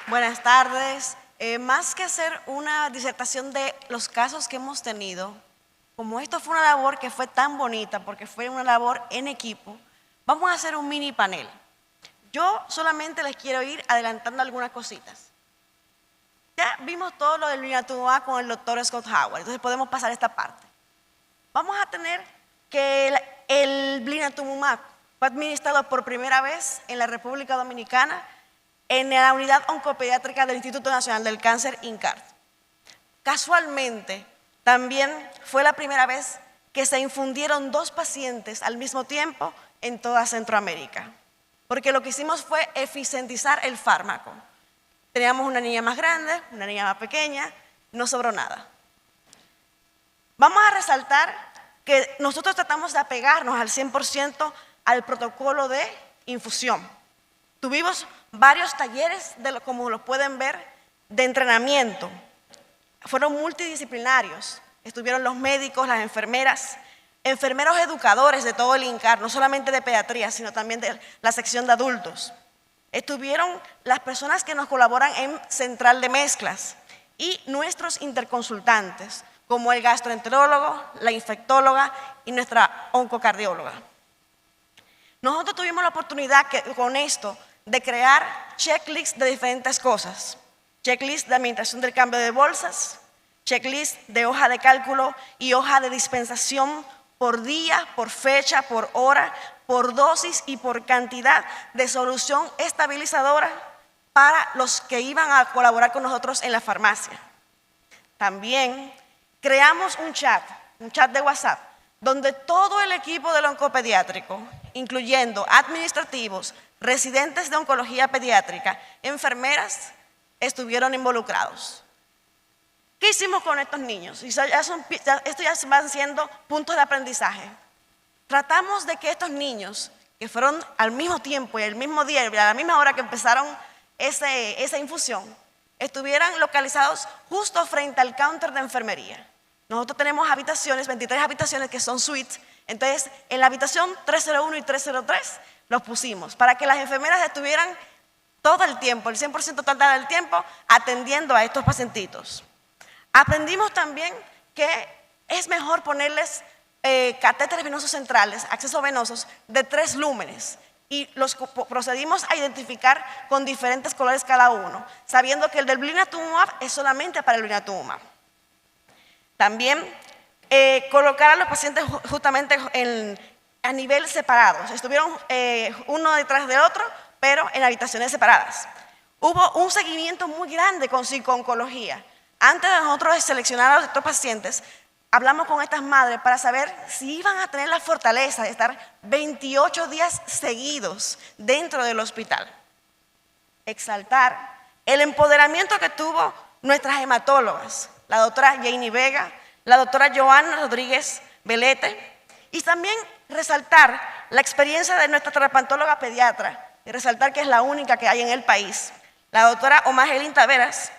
Buenas tardes. Más que hacer una disertación de los casos que hemos tenido, como esto fue una labor que fue tan bonita, porque fue una labor en equipo, vamos a hacer un mini panel. Yo solamente les quiero ir adelantando algunas cositas. Ya vimos todo lo del blinatumomab con el doctor Scott Howard, entonces podemos pasar esta parte. Vamos a tener que el blinatumomab fue administrado por primera vez en la República Dominicana en la unidad oncopediátrica del Instituto Nacional del Cáncer, INCAR. Casualmente, también fue la primera vez que se infundieron 2 pacientes al mismo tiempo en toda Centroamérica, porque lo que hicimos fue eficientizar el fármaco. Teníamos una niña más grande, una niña más pequeña, no sobró nada. Vamos a resaltar que nosotros tratamos de apegarnos al 100% al protocolo de infusión. Tuvimos varios talleres, como lo pueden ver, de entrenamiento. Fueron multidisciplinarios. Estuvieron los médicos, las enfermeras, enfermeros educadores de todo el INCAR, no solamente de pediatría, sino también de la sección de adultos. Estuvieron las personas que nos colaboran en central de mezclas y nuestros interconsultantes, como el gastroenterólogo, la infectóloga y nuestra oncocardióloga. Nosotros tuvimos la oportunidad con esto de crear checklists de diferentes cosas. Checklist de administración del cambio de bolsas, checklist de hoja de cálculo y hoja de dispensación por día, por fecha, por hora, por dosis y por cantidad de solución estabilizadora para los que iban a colaborar con nosotros en la farmacia. También creamos un chat de WhatsApp, donde todo el equipo del oncopediátrico, incluyendo administrativos, residentes de oncología pediátrica, enfermeras, estuvieron involucrados. ¿Qué hicimos con estos niños? Esto ya van siendo puntos de aprendizaje. Tratamos de que estos niños, que fueron al mismo tiempo y al mismo día y a la misma hora que empezaron esa infusión, estuvieran localizados justo frente al counter de enfermería. Nosotros tenemos habitaciones, 23 habitaciones que son suites, entonces en la habitación 301 y 303 los pusimos para que las enfermeras estuvieran todo el tiempo, el 100% total del tiempo, atendiendo a estos pacientitos. Aprendimos también que es mejor ponerles catéteres venosos centrales, accesos venosos de 3 lúmenes, y los procedimos a identificar con diferentes colores cada uno, sabiendo que el del blinatumomab es solamente para el blinatumomab. También colocar a los pacientes justamente a nivel separados. Estuvieron uno detrás del otro, pero en habitaciones separadas. Hubo un seguimiento muy grande con psico-oncología. Antes de nosotros seleccionar a estos pacientes, hablamos con estas madres para saber si iban a tener la fortaleza de estar 28 días seguidos dentro del hospital. Exaltar el empoderamiento que tuvo nuestras hematólogas, la doctora Janie Vega, la doctora Joana Rodríguez Belete, y también resaltar la experiencia de nuestra terapeutóloga pediatra, y resaltar que es la única que hay en el país, la doctora Omagelin Taveras,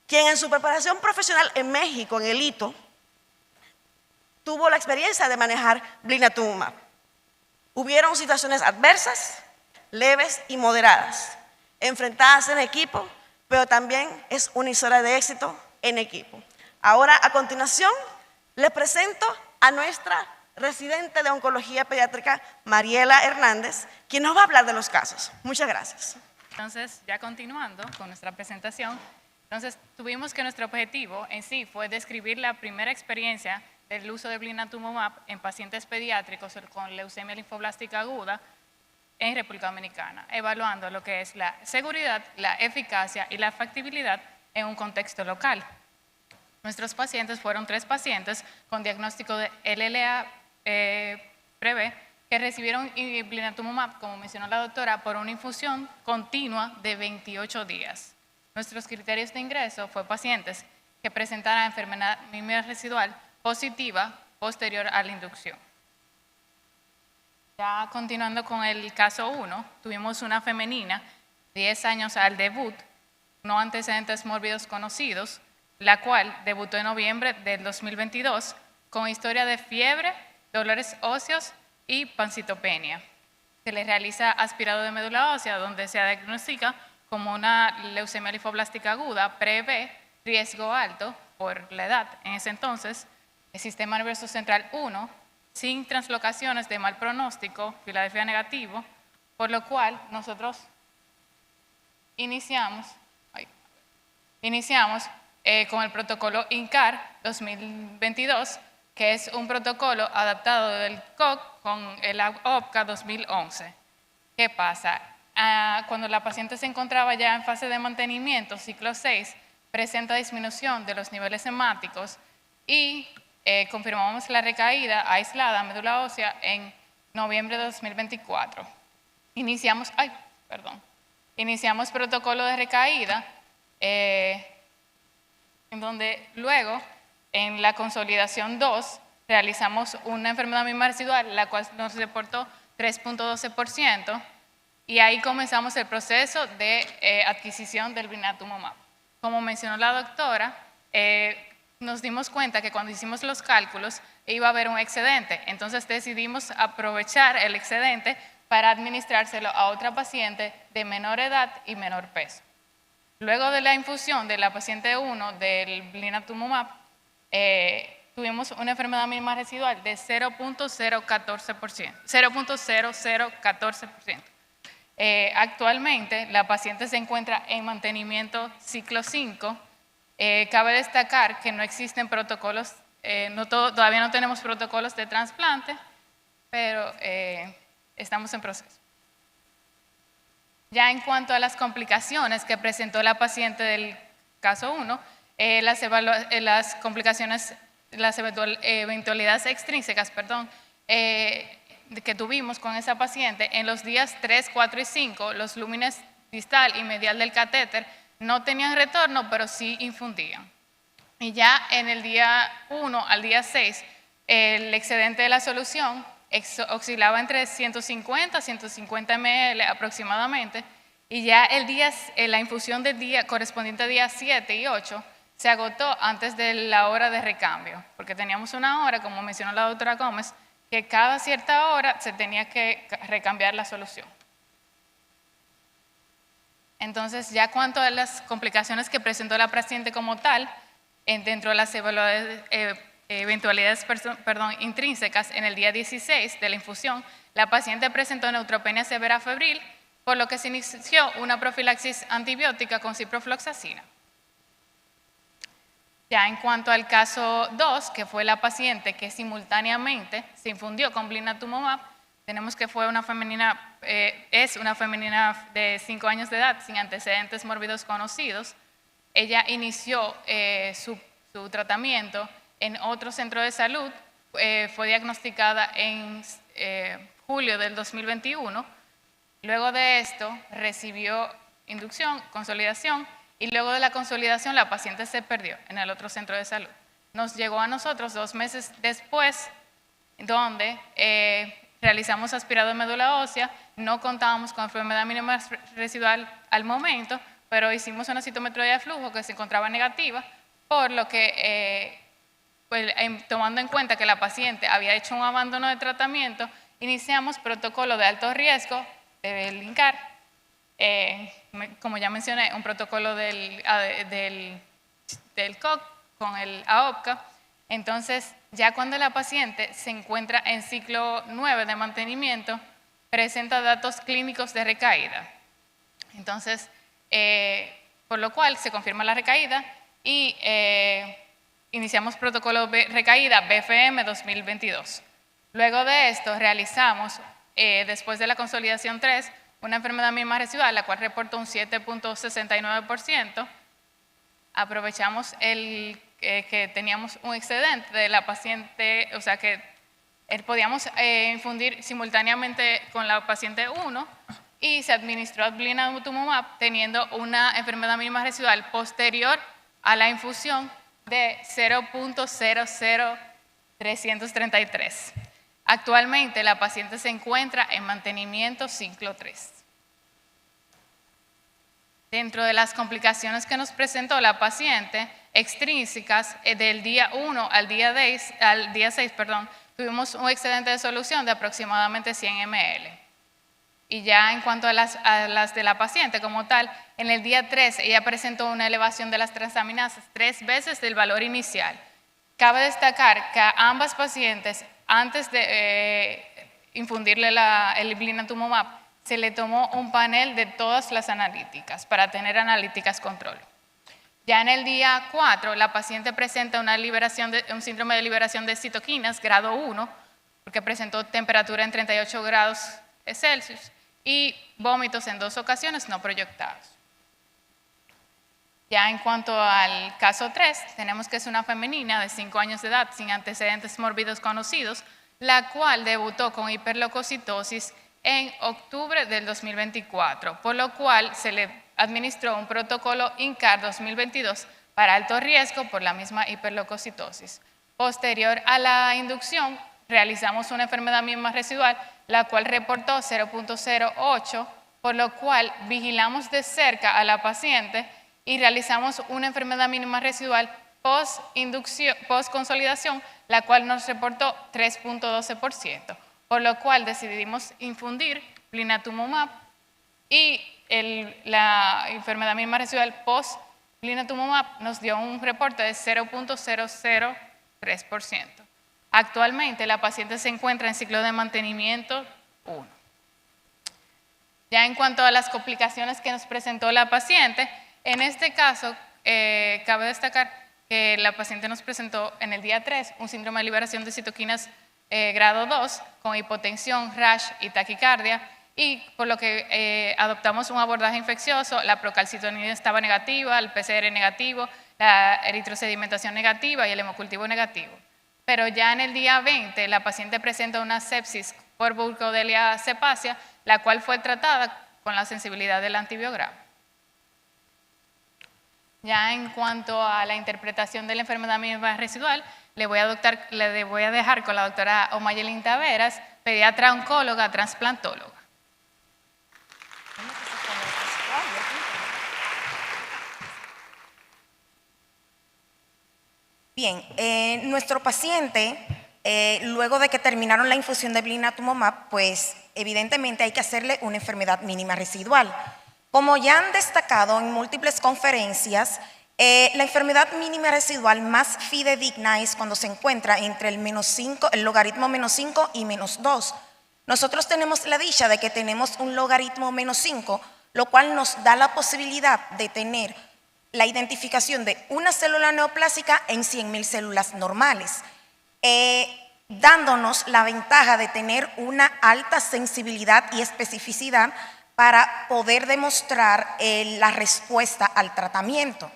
quien en su preparación profesional en México, en el ITO, tuvo la experiencia de manejar blinatumomab. Hubieron situaciones adversas, leves y moderadas, enfrentadas en equipo, pero también es una historia de éxito en equipo. Ahora, a continuación, les presento a nuestra residente de oncología pediátrica, Mariela Hernández, quien nos va a hablar de los casos. Muchas gracias. Entonces, ya continuando con nuestra presentación, entonces tuvimos que nuestro objetivo en sí fue describir la primera experiencia del uso de blinatumomab en pacientes pediátricos con leucemia linfoblástica aguda en República Dominicana, evaluando lo que es la seguridad, la eficacia y la factibilidad en un contexto local. Nuestros pacientes fueron 3 pacientes con diagnóstico de LLA PreB que recibieron blinatumomab, como mencionó la doctora, por una infusión continua de 28 días. Nuestros criterios de ingreso fue pacientes que presentaran enfermedad anemia residual positiva posterior a la inducción. Ya continuando con el caso 1, tuvimos una femenina, 10 años al debut, no antecedentes mórbidos conocidos, la cual debutó en noviembre del 2022 con historia de fiebre, dolores óseos y pancitopenia. Se le realiza aspirado de médula ósea, donde se diagnostica como una leucemia linfoblástica aguda, pre-B, riesgo alto por la edad. En ese entonces, el sistema nervioso central 1, sin translocaciones de mal pronóstico, Filadelfia negativo, por lo cual nosotros iniciamos con el protocolo INCAR 2022, que es un protocolo adaptado del COC con el OPCA 2011. ¿Qué pasa? Cuando la paciente se encontraba ya en fase de mantenimiento, ciclo 6, presenta disminución de los niveles hemáticos y confirmamos la recaída aislada a médula ósea en noviembre de 2024. Iniciamos protocolo de recaída, en donde luego, en la consolidación 2, realizamos una enfermedad mínima residual, la cual nos reportó 3.12%, y ahí comenzamos el proceso de adquisición del blinatumomab. Como mencionó la doctora, nos dimos cuenta que cuando hicimos los cálculos iba a haber un excedente, entonces decidimos aprovechar el excedente para administrárselo a otra paciente de menor edad y menor peso. Luego de la infusión de la paciente 1 del blinatumomab, tuvimos una enfermedad mínima residual de 0.0014%. Actualmente la paciente se encuentra en mantenimiento ciclo 5. Cabe destacar que no existen protocolos, todavía no tenemos protocolos de trasplante, pero estamos en proceso. Ya en cuanto a las complicaciones que presentó la paciente del caso 1, las complicaciones, las eventualidades extrínsecas, que tuvimos con esa paciente, en los días 3, 4 y 5, los lúmenes distal y medial del catéter no tenían retorno, pero sí infundían. Y ya en el día 1 al día 6, el excedente de la solución oscilaba entre 150 a 150 ml aproximadamente, y ya la infusión del día correspondiente a días 7 y 8 se agotó antes de la hora de recambio, porque teníamos una hora, como mencionó la doctora Gómez, que cada cierta hora se tenía que recambiar la solución. Entonces, ya cuanto a las complicaciones que presentó la paciente como tal, dentro de las eventualidades intrínsecas, en el día 16 de la infusión, la paciente presentó neutropenia severa febril, por lo que se inició una profilaxis antibiótica con ciprofloxacina. Ya en cuanto al caso 2, que fue la paciente que simultáneamente se infundió con blinatumomab, tenemos que fue es una femenina de 5 años de edad sin antecedentes mórbidos conocidos. Ella inició su tratamiento en otro centro de salud, fue diagnosticada en julio del 2021. Luego de esto recibió inducción, consolidación, y luego de la consolidación la paciente se perdió en el otro centro de salud. Nos llegó a nosotros 2 meses después, donde realizamos aspirado de médula ósea, no contábamos con enfermedad mínima residual al momento, pero hicimos una citometría de flujo que se encontraba negativa, por lo que, tomando en cuenta que la paciente había hecho un abandono de tratamiento, iniciamos protocolo de alto riesgo del INCAR, como ya mencioné, un protocolo del COC con el AOPCA. Entonces, ya cuando la paciente se encuentra en ciclo 9 de mantenimiento, presenta datos clínicos de recaída. Entonces, por lo cual se confirma la recaída y iniciamos protocolo recaída BFM 2022. Luego de esto realizamos, después de la consolidación 3, una enfermedad mínima residual, la cual reportó un 7.69%. Aprovechamos que teníamos un excedente de la paciente, o sea que podíamos infundir simultáneamente con la paciente 1 y se administró blinatumomab teniendo una enfermedad mínima residual posterior a la infusión de 0.00333. Actualmente la paciente se encuentra en mantenimiento ciclo 3. Dentro de las complicaciones que nos presentó la paciente, extrínsecas, del día 1 al día 6, tuvimos un excedente de solución de aproximadamente 100 ml. Y ya en cuanto a las de la paciente como tal, en el día 3 ella presentó una elevación de las transaminasas 3 veces del valor inicial. Cabe destacar que a ambas pacientes, antes de infundirle el blinatumomab, se le tomó un panel de todas las analíticas para tener analíticas control. Ya en el día 4, la paciente presenta un síndrome de liberación de citoquinas grado 1, porque presentó temperatura en 38 grados Celsius y vómitos en 2 ocasiones no proyectados. Ya en cuanto al caso 3, tenemos que es una femenina de 5 años de edad sin antecedentes mórbidos conocidos, la cual debutó con hiperleucocitosis en octubre del 2024, por lo cual se le administró un protocolo INCAR 2022 para alto riesgo por la misma hiperleucocitosis. Posterior a la inducción, realizamos una enfermedad mínima residual, la cual reportó 0.08, por lo cual vigilamos de cerca a la paciente y realizamos una enfermedad mínima residual post-consolidación, la cual nos reportó 3.12%, por lo cual decidimos infundir blinatumomab y la enfermedad mínima residual post-blinatumomab nos dio un reporte de 0.003%. Actualmente la paciente se encuentra en ciclo de mantenimiento 1. Ya en cuanto a las complicaciones que nos presentó la paciente, en este caso cabe destacar que la paciente nos presentó en el día 3 un síndrome de liberación de citoquinas grado 2 con hipotensión, rash y taquicardia, y por lo que adoptamos un abordaje infeccioso. La procalcitonina estaba negativa, el PCR negativo, la eritrosedimentación negativa y el hemocultivo negativo. Pero ya en el día 20 la paciente presenta una sepsis por Burkholderia cepacia, la cual fue tratada con la sensibilidad del antibiograma. Ya en cuanto a la interpretación de la enfermedad mínima residual, le voy a dejar con la doctora Omayelin Taveras, pediatra oncóloga, transplantóloga. Bien, nuestro paciente, luego de que terminaron la infusión de blinatumomab, pues evidentemente hay que hacerle una enfermedad mínima residual. Como ya han destacado en múltiples conferencias, la enfermedad mínima residual más fidedigna es cuando se encuentra entre el logaritmo -5 y -2. Nosotros tenemos la dicha de que tenemos un logaritmo -5, lo cual nos da la posibilidad de tener la identificación de una célula neoplásica en 100.000 células normales, dándonos la ventaja de tener una alta sensibilidad y especificidad para poder demostrar la respuesta al tratamiento.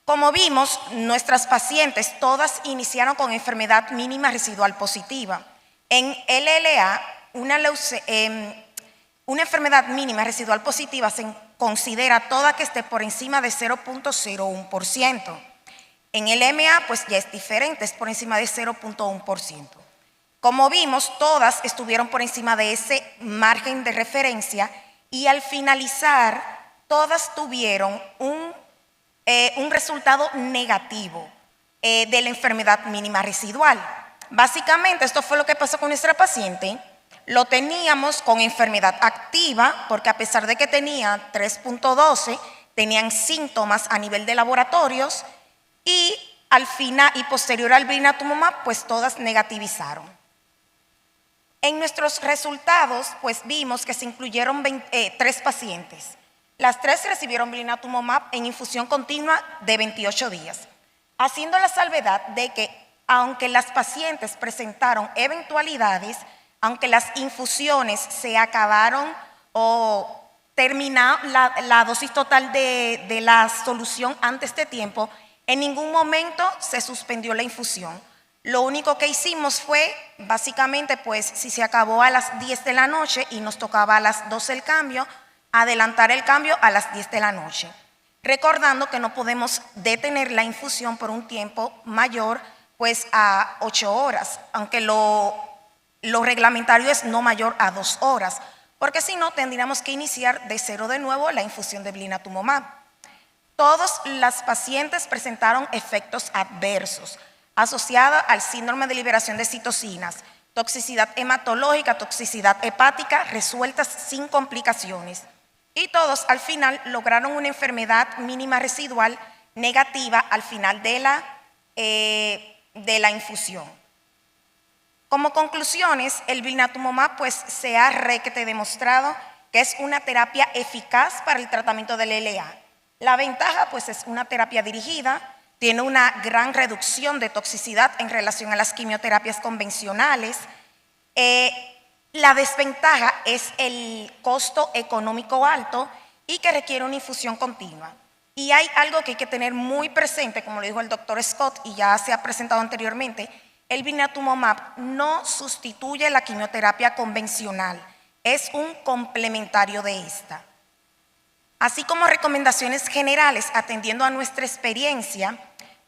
Como vimos, nuestras pacientes todas iniciaron con enfermedad mínima residual positiva. En LLA, una enfermedad mínima residual positiva se considera toda que esté por encima de 0.01%. En LMA, pues ya es diferente, es por encima de 0.1%. Como vimos, todas estuvieron por encima de ese margen de referencia y al finalizar, todas tuvieron un resultado negativo de la enfermedad mínima residual. Básicamente, esto fue lo que pasó con nuestra paciente. Lo teníamos con enfermedad activa, porque a pesar de que tenía 3.12, tenían síntomas a nivel de laboratorios y al final y posterior al blinatumomab, pues todas negativizaron. En nuestros resultados, pues vimos que se incluyeron 3 pacientes. Las 3 recibieron blinatumomab en infusión continua de 28 días, haciendo la salvedad de que aunque las pacientes presentaron eventualidades, aunque las infusiones se acabaron o terminó la dosis total de la solución antes de tiempo, en ningún momento se suspendió la infusión. Lo único que hicimos fue, básicamente, pues si se acabó a las 10 de la noche y nos tocaba a las 12 el cambio, adelantar el cambio a las 10 de la noche. Recordando que no podemos detener la infusión por un tiempo mayor, pues a 8 horas, aunque lo reglamentario es no mayor a 2 horas, porque si no tendríamos que iniciar de cero de nuevo la infusión de blinatumomab. Todas las pacientes presentaron efectos adversos asociados al síndrome de liberación de citocinas, toxicidad hematológica, toxicidad hepática, resueltas sin complicaciones. Y todos al final lograron una enfermedad mínima residual negativa al final de la infusión. Como conclusiones, el blinatumomab pues se ha demostrado que es una terapia eficaz para el tratamiento del LA. La ventaja pues es una terapia dirigida, tiene una gran reducción de toxicidad en relación a las quimioterapias convencionales. La desventaja es el costo económico alto y que requiere una infusión continua. Y hay algo que hay que tener muy presente, como lo dijo el doctor Scott y ya se ha presentado anteriormente, el blinatumomab no sustituye la quimioterapia convencional, es un complementario de esta. Así como recomendaciones generales, atendiendo a nuestra experiencia,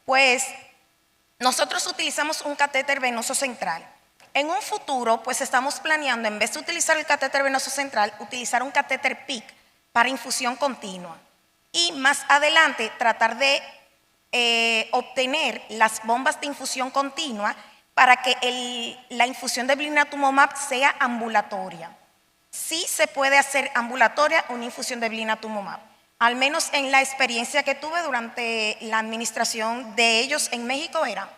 pues nosotros utilizamos un catéter venoso central. En un futuro, pues estamos planeando, en vez de utilizar el catéter venoso central, utilizar un catéter PICC para infusión continua. Y más adelante, tratar de obtener las bombas de infusión continua para que la infusión de blinatumomab sea ambulatoria. Sí se puede hacer ambulatoria una infusión de blinatumomab. Al menos en la experiencia que tuve durante la administración de ellos en México era,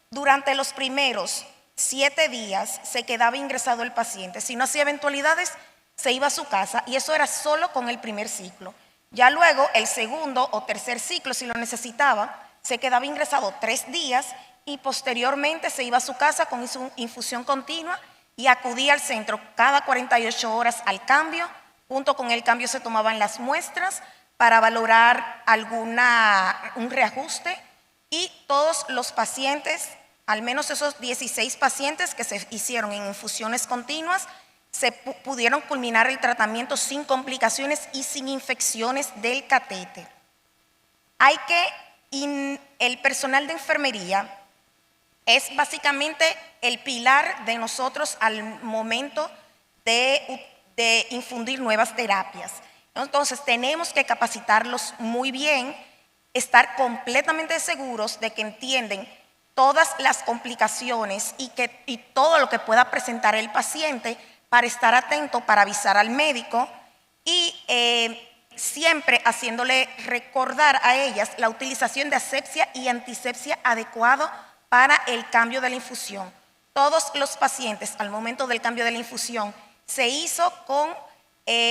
durante los primeros 7 días se quedaba ingresado el paciente. Si no hacía eventualidades, se iba a su casa y eso era solo con el primer ciclo. Ya luego, el segundo o tercer ciclo, si lo necesitaba, se quedaba ingresado 3 días y posteriormente se iba a su casa con su infusión continua y acudía al centro cada 48 horas al cambio. Junto con el cambio se tomaban las muestras para valorar un reajuste y todos los pacientes, al menos esos 16 pacientes que se hicieron en infusiones continuas, se pudieron culminar el tratamiento sin complicaciones y sin infecciones del catéter. El personal de enfermería es básicamente el pilar de nosotros al momento de infundir nuevas terapias. Entonces tenemos que capacitarlos muy bien, estar completamente seguros de que entienden todas las complicaciones y todo lo que pueda presentar el paciente para estar atento, para avisar al médico y siempre haciéndole recordar a ellas la utilización de asepsia y antisepsia adecuado para el cambio de la infusión. Todos los pacientes al momento del cambio de la infusión se hizo con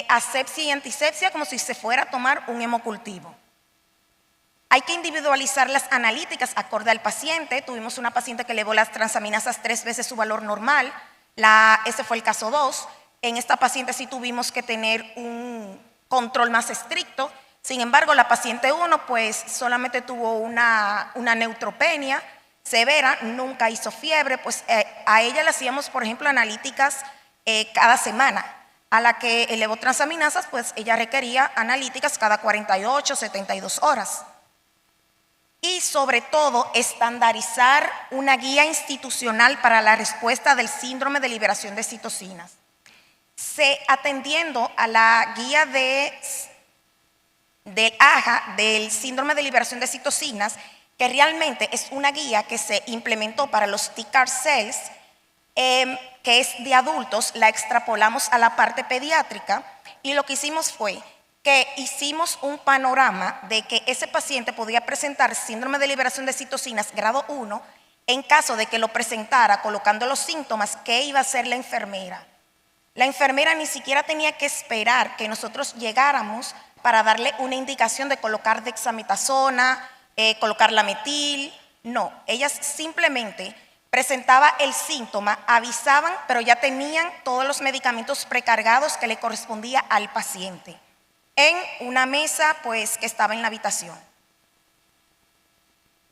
asepsia y antisepsia como si se fuera a tomar un hemocultivo. Hay que individualizar las analíticas acorde al paciente. Tuvimos una paciente que elevó las transaminasas 3 veces su valor normal. Ese fue el caso 2. En esta paciente sí tuvimos que tener un control más estricto. Sin embargo, la paciente 1 pues solamente tuvo una neutropenia severa, nunca hizo fiebre, pues a ella le hacíamos, por ejemplo, analíticas cada semana. A la que elevó transaminasas, pues ella requería analíticas cada 48, 72 horas. Y sobre todo, estandarizar una guía institucional para la respuesta del síndrome de liberación de citocinas. Atendiendo a la guía del AJA, del síndrome de liberación de citocinas, que realmente es una guía que se implementó para los TCAR cells, que es de adultos, la extrapolamos a la parte pediátrica y lo que hicimos fue que hicimos un panorama de que ese paciente podía presentar síndrome de liberación de citocinas grado 1 en caso de que lo presentara colocando los síntomas, ¿qué iba a hacer la enfermera? La enfermera ni siquiera tenía que esperar que nosotros llegáramos para darle una indicación de colocar dexametasona, colocar la metil. No, ellas simplemente presentaba el síntoma, avisaban, pero ya tenían todos los medicamentos precargados que le correspondía al paciente en una mesa pues que estaba en la habitación.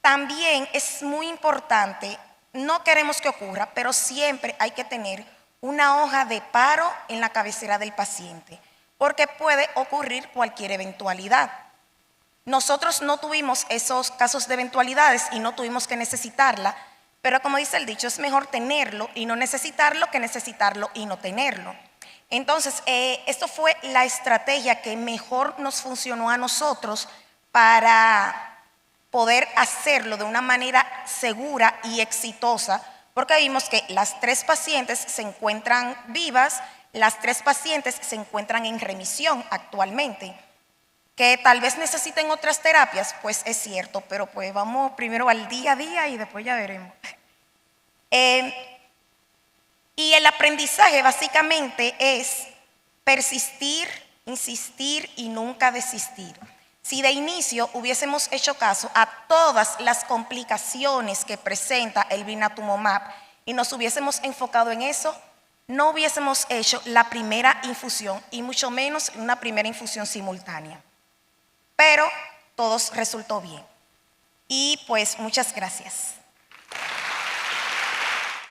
También es muy importante, no queremos que ocurra, pero siempre hay que tener una hoja de paro en la cabecera del paciente, porque puede ocurrir cualquier eventualidad. Nosotros no tuvimos esos casos de eventualidades y no tuvimos que necesitarla, pero como dice el dicho, es mejor tenerlo y no necesitarlo que necesitarlo y no tenerlo. Entonces, esto fue la estrategia que mejor nos funcionó a nosotros para poder hacerlo de una manera segura y exitosa, porque vimos que las 3 pacientes se encuentran vivas, las 3 pacientes se encuentran en remisión actualmente. Que tal vez necesiten otras terapias, pues es cierto, pero pues vamos primero al día a día y después ya veremos. Y el aprendizaje básicamente es persistir, insistir y nunca desistir. Si de inicio hubiésemos hecho caso a todas las complicaciones que presenta el blinatumomab y nos hubiésemos enfocado en eso, no hubiésemos hecho la primera infusión y mucho menos una primera infusión simultánea. Pero todo resultó bien. Y pues muchas gracias.